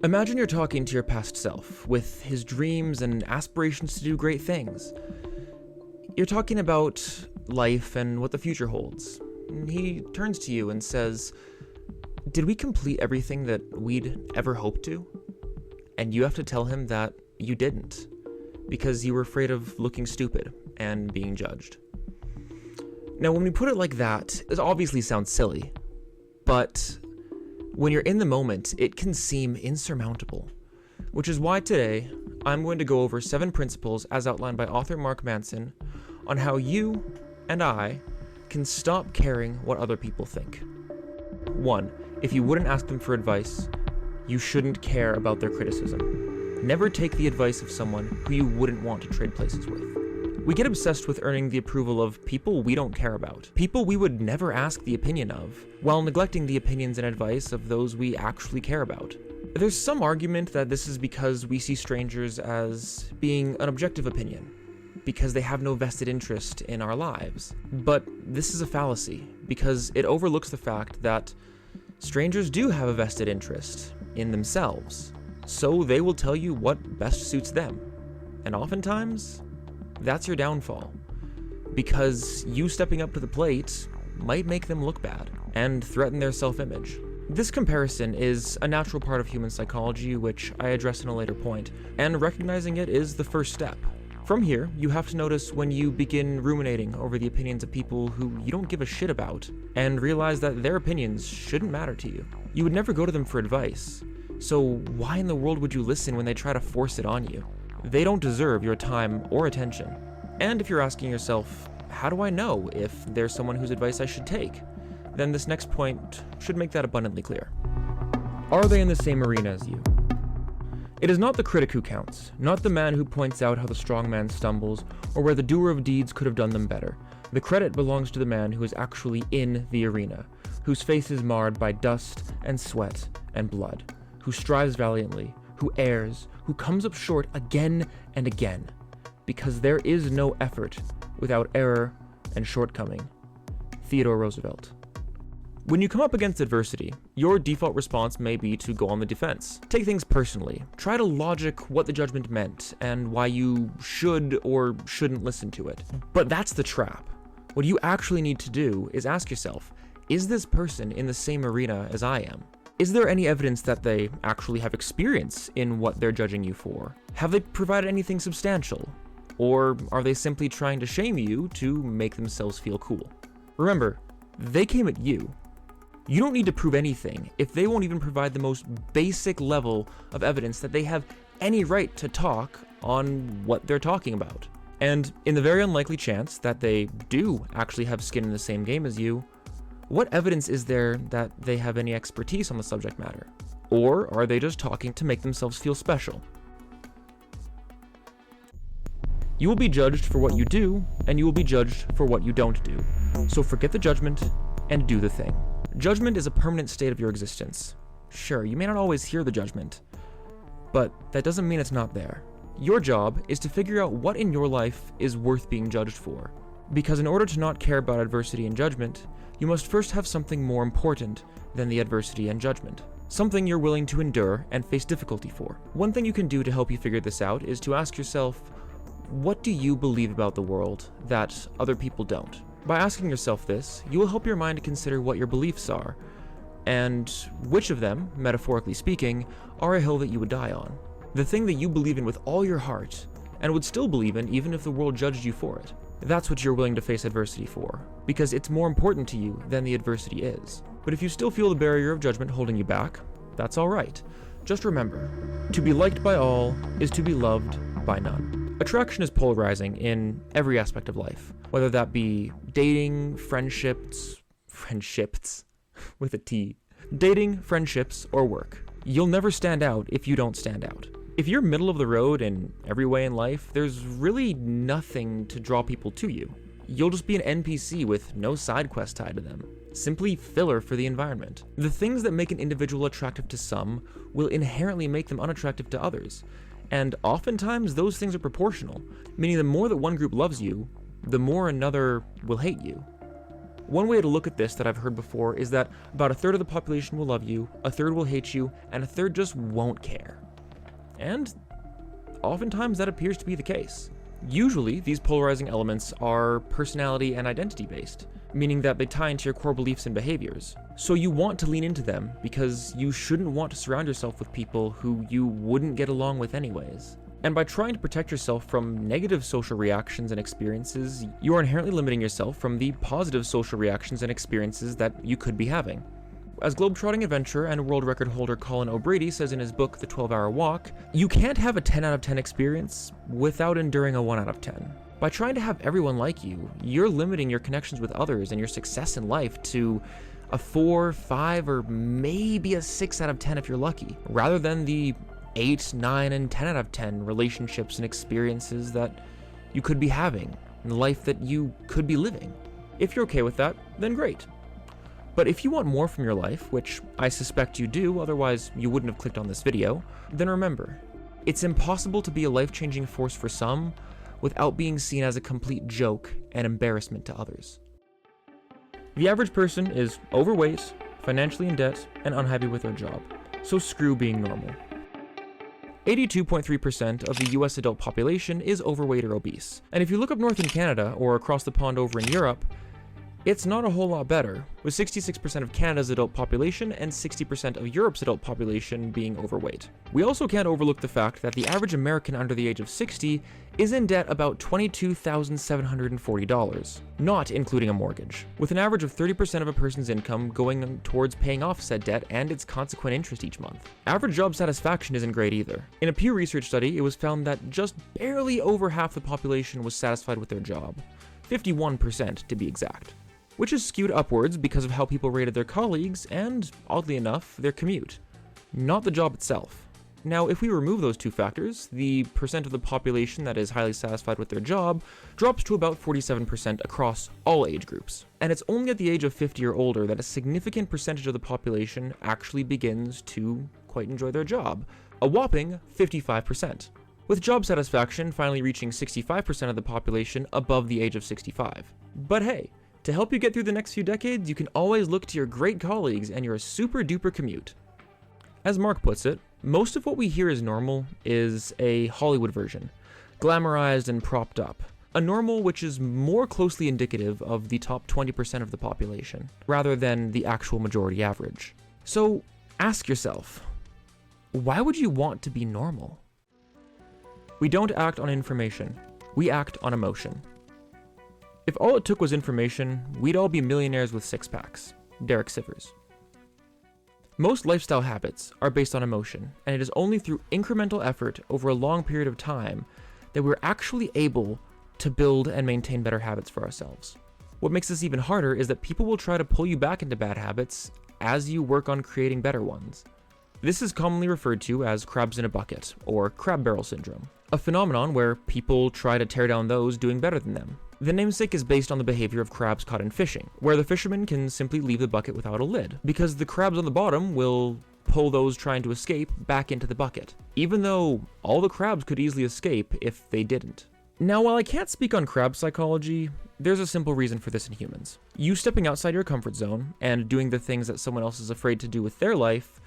Imagine you're talking to your past self, with his dreams and aspirations to do great things. You're talking about life and what the future holds. And he turns to you and says, "Did we complete everything that we'd ever hoped to?" And you have to tell him that you didn't, because you were afraid of looking stupid and being judged. Now, when we put it like that, it obviously sounds silly, but when you're in the moment, it can seem insurmountable, which is why today I'm going to go over 7 principles as outlined by author Mark Manson on how you and I can stop caring what other people think. 1. If you wouldn't ask them for advice, you shouldn't care about their criticism. Never take the advice of someone who you wouldn't want to trade places with. We get obsessed with earning the approval of people we don't care about, people we would never ask the opinion of, while neglecting the opinions and advice of those we actually care about. There's some argument that this is because we see strangers as being an objective opinion, because they have no vested interest in our lives. But this is a fallacy, because it overlooks the fact that strangers do have a vested interest in themselves, so they will tell you what best suits them. And oftentimes, that's your downfall, because you stepping up to the plate might make them look bad and threaten their self-image. This comparison is a natural part of human psychology, which I address in a later point, and recognizing it is the first step. From here, you have to notice when you begin ruminating over the opinions of people who you don't give a shit about, and realize that their opinions shouldn't matter to you. You would never go to them for advice, so why in the world would you listen when they try to force it on you? They don't deserve your time or attention. And if you're asking yourself, how do I know if there's someone whose advice I should take? Then this next point should make that abundantly clear. Are they in the same arena as you? It is not the critic who counts, not the man who points out how the strong man stumbles, or where the doer of deeds could have done them better. The credit belongs to the man who is actually in the arena, whose face is marred by dust and sweat and blood, who strives valiantly, who errs, who comes up short again and again, because there is no effort without error and shortcoming. Theodore Roosevelt. When you come up against adversity, your default response may be to go on the defense. Take things personally. Try to logic what the judgment meant and why you should or shouldn't listen to it. But that's the trap. What you actually need to do is ask yourself, is this person in the same arena as I am? Is there any evidence that they actually have experience in what they're judging you for? Have they provided anything substantial? Or are they simply trying to shame you to make themselves feel cool? Remember, they came at you. You don't need to prove anything if they won't even provide the most basic level of evidence that they have any right to talk on what they're talking about. And in the very unlikely chance that they do actually have skin in the same game as you, what evidence is there that they have any expertise on the subject matter? Or are they just talking to make themselves feel special? You will be judged for what you do, and you will be judged for what you don't do. So forget the judgment and do the thing. Judgment is a permanent state of your existence. Sure, you may not always hear the judgment, but that doesn't mean it's not there. Your job is to figure out what in your life is worth being judged for. Because in order to not care about adversity and judgment, you must first have something more important than the adversity and judgment. Something you're willing to endure and face difficulty for. One thing you can do to help you figure this out is to ask yourself, what do you believe about the world that other people don't? By asking yourself this, you will help your mind to consider what your beliefs are, and which of them, metaphorically speaking, are a hill that you would die on. The thing that you believe in with all your heart, and would still believe in even if the world judged you for it. That's what you're willing to face adversity for, because it's more important to you than the adversity is. But if you still feel the barrier of judgment holding you back, that's alright. Just remember, to be liked by all is to be loved by none. Attraction is polarizing in every aspect of life, whether that be dating, friendships with a T, dating, friendships, or work. You'll never stand out if you don't stand out. If you're middle of the road in every way in life, there's really nothing to draw people to you. You'll just be an NPC with no side quest tied to them. Simply filler for the environment. The things that make an individual attractive to some will inherently make them unattractive to others. And oftentimes those things are proportional, meaning the more that one group loves you, the more another will hate you. One way to look at this that I've heard before is that about a third of the population will love you, a third will hate you, and a third just won't care. And oftentimes that appears to be the case. Usually, these polarizing elements are personality and identity based, meaning that they tie into your core beliefs and behaviors. So you want to lean into them because you shouldn't want to surround yourself with people who you wouldn't get along with anyways. And by trying to protect yourself from negative social reactions and experiences, you are inherently limiting yourself from the positive social reactions and experiences that you could be having. As globetrotting adventurer and world record holder Colin O'Brady says in his book, The 12-Hour Walk, you can't have a 10 out of 10 experience without enduring a 1 out of 10. By trying to have everyone like you, you're limiting your connections with others and your success in life to a 4, 5, or maybe a 6 out of 10 if you're lucky, rather than the 8, 9, and 10 out of 10 relationships and experiences that you could be having, and the life that you could be living. If you're okay with that, then great. But if you want more from your life, which I suspect you do, otherwise you wouldn't have clicked on this video, then remember, it's impossible to be a life-changing force for some without being seen as a complete joke and embarrassment to others. The average person is overweight, financially in debt, and unhappy with their job, so screw being normal. 82.3% of the US adult population is overweight or obese, and if you look up north in Canada or across the pond over in Europe, it's not a whole lot better, with 66% of Canada's adult population and 60% of Europe's adult population being overweight. We also can't overlook the fact that the average American under the age of 60 is in debt about $22,740, not including a mortgage, with an average of 30% of a person's income going towards paying off said debt and its consequent interest each month. Average job satisfaction isn't great either. In a Pew Research study, it was found that just barely over half the population was satisfied with their job, 51% to be exact, which is skewed upwards because of how people rated their colleagues and, oddly enough, their commute, not the job itself. Now, if we remove those two factors, the percent of the population that is highly satisfied with their job drops to about 47% across all age groups. And it's only at the age of 50 or older that a significant percentage of the population actually begins to quite enjoy their job, a whopping 55%, with job satisfaction finally reaching 65% of the population above the age of 65. But hey, to help you get through the next few decades, you can always look to your great colleagues and your super duper commute. As Mark puts it, most of what we hear as normal is a Hollywood version, glamorized and propped up. A normal which is more closely indicative of the top 20% of the population, rather than the actual majority average. So ask yourself, why would you want to be normal? We don't act on information, we act on emotion. If all it took was information, we'd all be millionaires with six-packs. Derek Sivers. Most lifestyle habits are based on emotion, and it is only through incremental effort over a long period of time that we're actually able to build and maintain better habits for ourselves. What makes this even harder is that people will try to pull you back into bad habits as you work on creating better ones. This is commonly referred to as crabs in a bucket, or crab barrel syndrome, a phenomenon where people try to tear down those doing better than them. The namesake is based on the behavior of crabs caught in fishing, where the fisherman can simply leave the bucket without a lid, because the crabs on the bottom will pull those trying to escape back into the bucket, even though all the crabs could easily escape if they didn't. Now, while I can't speak on crab psychology, there's a simple reason for this in humans. You stepping outside your comfort zone and doing the things that someone else is afraid to do with their life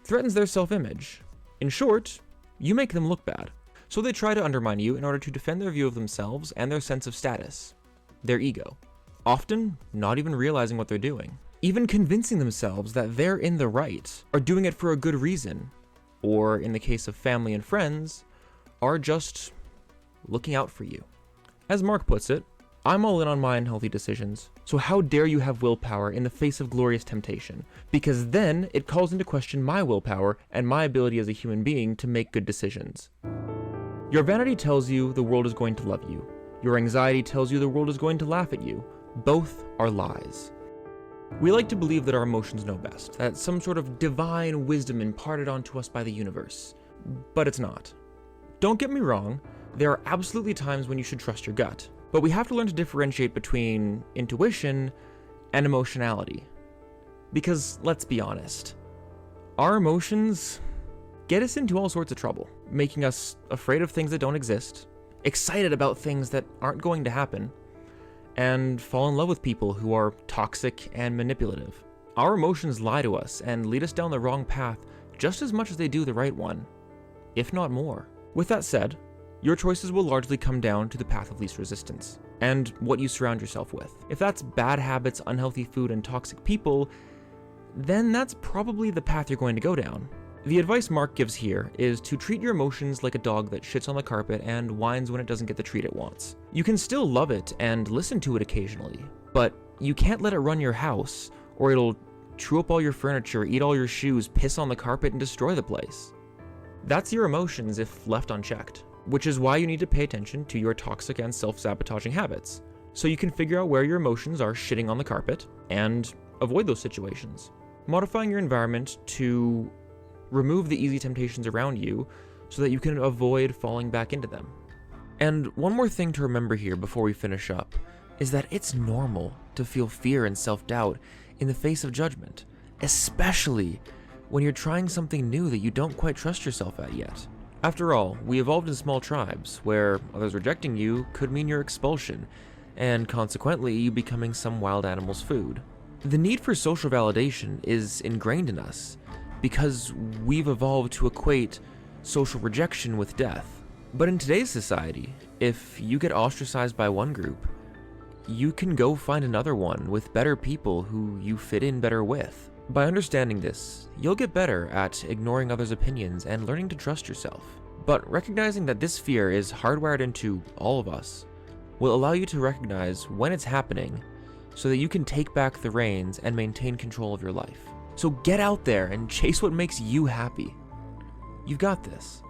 threatens their self-image. In short, you make them look bad. So they try to undermine you in order to defend their view of themselves and their sense of status, their ego, often not even realizing what they're doing, even convincing themselves that they're in the right, are doing it for a good reason, or in the case of family and friends, are just looking out for you. As Mark puts it, I'm all in on my unhealthy decisions, so how dare you have willpower in the face of glorious temptation, because then it calls into question my willpower and my ability as a human being to make good decisions. Your vanity tells you the world is going to love you. Your anxiety tells you the world is going to laugh at you. Both are lies. We like to believe that our emotions know best, that it's some sort of divine wisdom imparted onto us by the universe. But it's not. Don't get me wrong, there are absolutely times when you should trust your gut, but we have to learn to differentiate between intuition and emotionality. Because let's be honest, our emotions get us into all sorts of trouble, making us afraid of things that don't exist, excited about things that aren't going to happen, and fall in love with people who are toxic and manipulative. Our emotions lie to us and lead us down the wrong path just as much as they do the right one, if not more. With that said, your choices will largely come down to the path of least resistance and what you surround yourself with. If that's bad habits, unhealthy food, and toxic people, then that's probably the path you're going to go down. The advice Mark gives here is to treat your emotions like a dog that shits on the carpet and whines when it doesn't get the treat it wants. You can still love it and listen to it occasionally, but you can't let it run your house, or it'll chew up all your furniture, eat all your shoes, piss on the carpet, and destroy the place. That's your emotions if left unchecked, which is why you need to pay attention to your toxic and self-sabotaging habits, so you can figure out where your emotions are shitting on the carpet and avoid those situations. Modifying your environment to remove the easy temptations around you so that you can avoid falling back into them. And one more thing to remember here before we finish up is that it's normal to feel fear and self-doubt in the face of judgment, especially when you're trying something new that you don't quite trust yourself at yet. After all, we evolved in small tribes where others rejecting you could mean your expulsion, and consequently you becoming some wild animal's food. The need for social validation is ingrained in us because we've evolved to equate social rejection with death. But in today's society, if you get ostracized by one group, you can go find another one with better people who you fit in better with. By understanding this, you'll get better at ignoring others' opinions and learning to trust yourself. But recognizing that this fear is hardwired into all of us will allow you to recognize when it's happening so that you can take back the reins and maintain control of your life. So get out there and chase what makes you happy. You've got this.